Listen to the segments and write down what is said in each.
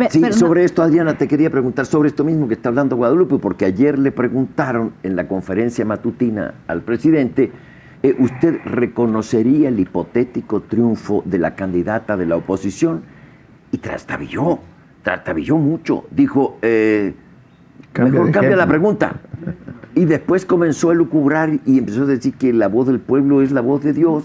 Sí, pero sobre no, esto, Adriana, te quería preguntar sobre esto mismo que está hablando Guadalupe, porque ayer le preguntaron en la conferencia matutina al presidente, ¿usted reconocería el hipotético triunfo de la candidata de la oposición? Y trastabilló mucho. Dijo, mejor cambia la pregunta. Y después comenzó a elucubrar y empezó a decir que la voz del pueblo es la voz de Dios.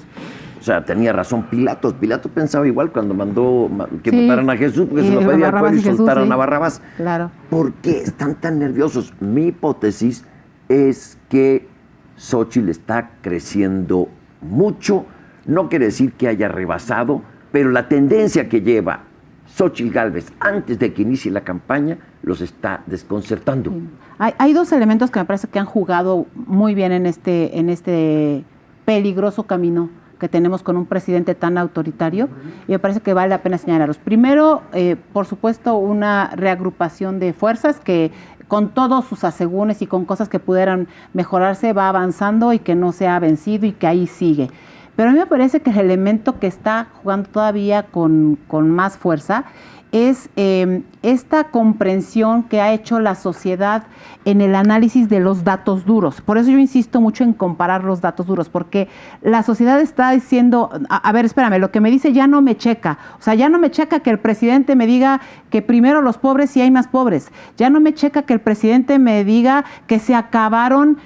O sea, tenía razón Pilatos. Pilatos pensaba igual cuando mandó que sí, mataran a Jesús, porque se lo pedía al pueblo y Jesús, soltaran sí, a Barrabás. claro. ¿Por qué están tan nerviosos? Mi hipótesis es que Xóchitl está creciendo mucho. No quiere decir que haya rebasado, pero la tendencia que lleva Xóchitl Gálvez antes de que inicie la campaña los está desconcertando. Sí. Hay dos elementos que me parece que han jugado muy bien en este peligroso camino que tenemos con un presidente tan autoritario, y me parece que vale la pena señalarlos. Primero, por supuesto, una reagrupación de fuerzas que con todos sus asegúnes y con cosas que pudieran mejorarse va avanzando y que no se ha vencido y que ahí sigue. Pero a mí me parece que el elemento que está jugando todavía con más fuerza es esta comprensión que ha hecho la sociedad en el análisis de los datos duros. Por eso yo insisto mucho en comparar los datos duros, porque la sociedad está diciendo, a ver, espérame, lo que me dice ya no me checa. O sea, ya no me checa que el presidente me diga que primero los pobres y hay más pobres. Ya no me checa que el presidente me diga que se acabaron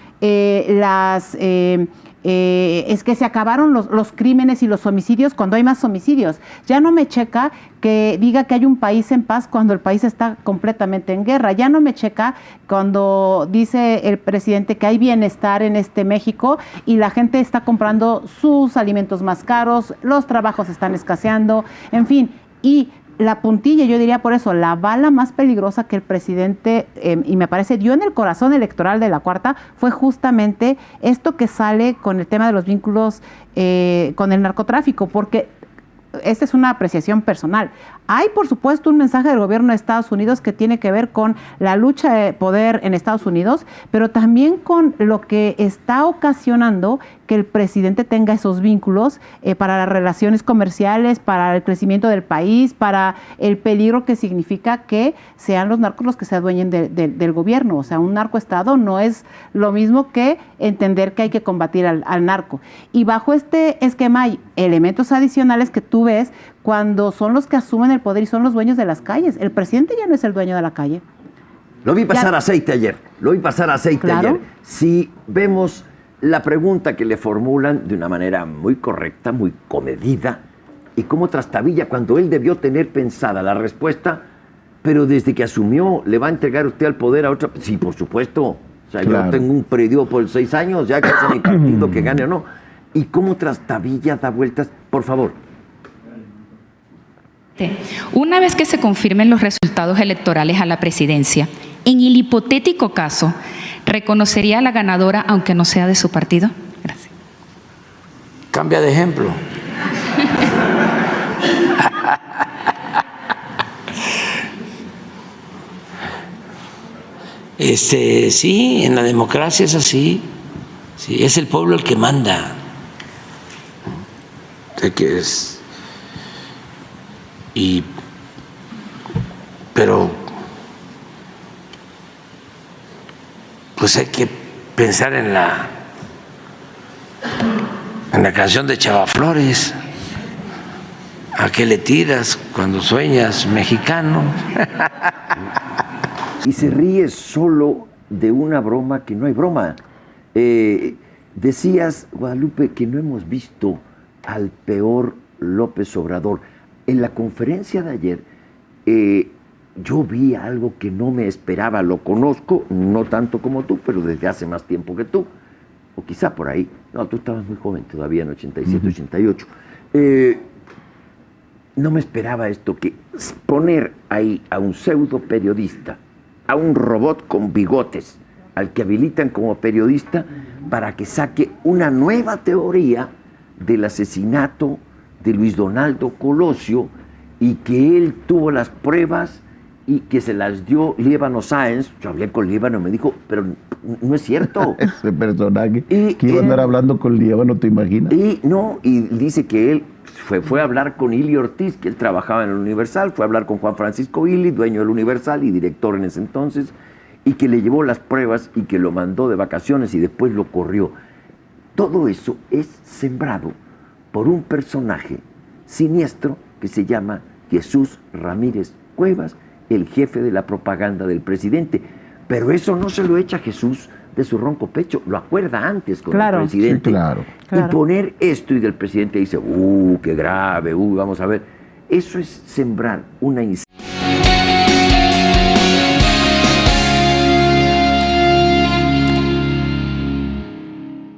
es que se acabaron los crímenes y los homicidios cuando hay más homicidios. Ya no me checa que diga que hay un país en paz cuando el país está completamente en guerra. Ya no me checa cuando dice el presidente que hay bienestar en este México y la gente está comprando sus alimentos más caros, los trabajos están escaseando, en fin. Y la puntilla, yo diría por eso, la bala más peligrosa que el presidente, y me parece, dio en el corazón electoral de la Cuarta, fue justamente esto que sale con el tema de los vínculos con el narcotráfico, porque esta es una apreciación personal. Hay, por supuesto, un mensaje del gobierno de Estados Unidos que tiene que ver con la lucha de poder en Estados Unidos, pero también con lo que está ocasionando que el presidente tenga esos vínculos para las relaciones comerciales, para el crecimiento del país, para el peligro que significa que sean los narcos los que se adueñen del gobierno. O sea, un narcoestado no es lo mismo que entender que hay que combatir al narco. Y bajo este esquema hay elementos adicionales que tú ves cuando son los que asumen el poder y son los dueños de las calles. El presidente ya no es el dueño de la calle. Lo vi pasar aceite ayer. Claro. Ayer. Si vemos la pregunta que le formulan de una manera muy correcta, muy comedida, y cómo trastabilla cuando él debió tener pensada la respuesta, pero desde que asumió, ¿le va a entregar usted al poder a otra? Sí, por supuesto. O sea, claro. Yo tengo un periodo por 6 años, ya que es mi partido que gane o no. ¿Y cómo trastabilla, da vueltas? Por favor. Una vez que se confirmen los resultados electorales a la presidencia, en el hipotético caso, ¿reconocería a la ganadora aunque no sea de su partido? Gracias. Cambia de ejemplo. Sí, en la democracia es así. Sí, es el pueblo el que manda. Pero pues hay que pensar en la canción de Chava Flores. ¿A qué le tiras cuando sueñas mexicano? Y se ríe solo de una broma que no hay broma. Decías, Guadalupe, que no hemos visto al peor López Obrador. En la conferencia de ayer, yo vi algo que no me esperaba. Lo conozco, no tanto como tú, pero desde hace más tiempo que tú. O quizá por ahí. No, tú estabas muy joven todavía, en 87, 88. No me esperaba esto, que poner ahí a un pseudo periodista, a un robot con bigotes, al que habilitan como periodista para que saque una nueva teoría del asesinato de Luis Donaldo Colosio y que él tuvo las pruebas y que se las dio Líbano Sáenz. Yo hablé con Líbano y me dijo, pero no es cierto. Ese personaje Y que iba a andar hablando con Líbano, ¿te imaginas? Y dice que él fue a hablar con Ili Ortiz, que él trabajaba en el Universal, fue a hablar con Juan Francisco Ili, dueño del Universal y director en ese entonces, y que le llevó las pruebas y que lo mandó de vacaciones y después lo corrió. Todo eso es sembrado por un personaje siniestro que se llama Jesús Ramírez Cuevas, el jefe de la propaganda del presidente. Pero eso no se lo echa Jesús de su ronco pecho, lo acuerda antes con el presidente. Sí, claro. Y poner esto y del presidente dice, qué grave, vamos a ver. Eso es sembrar una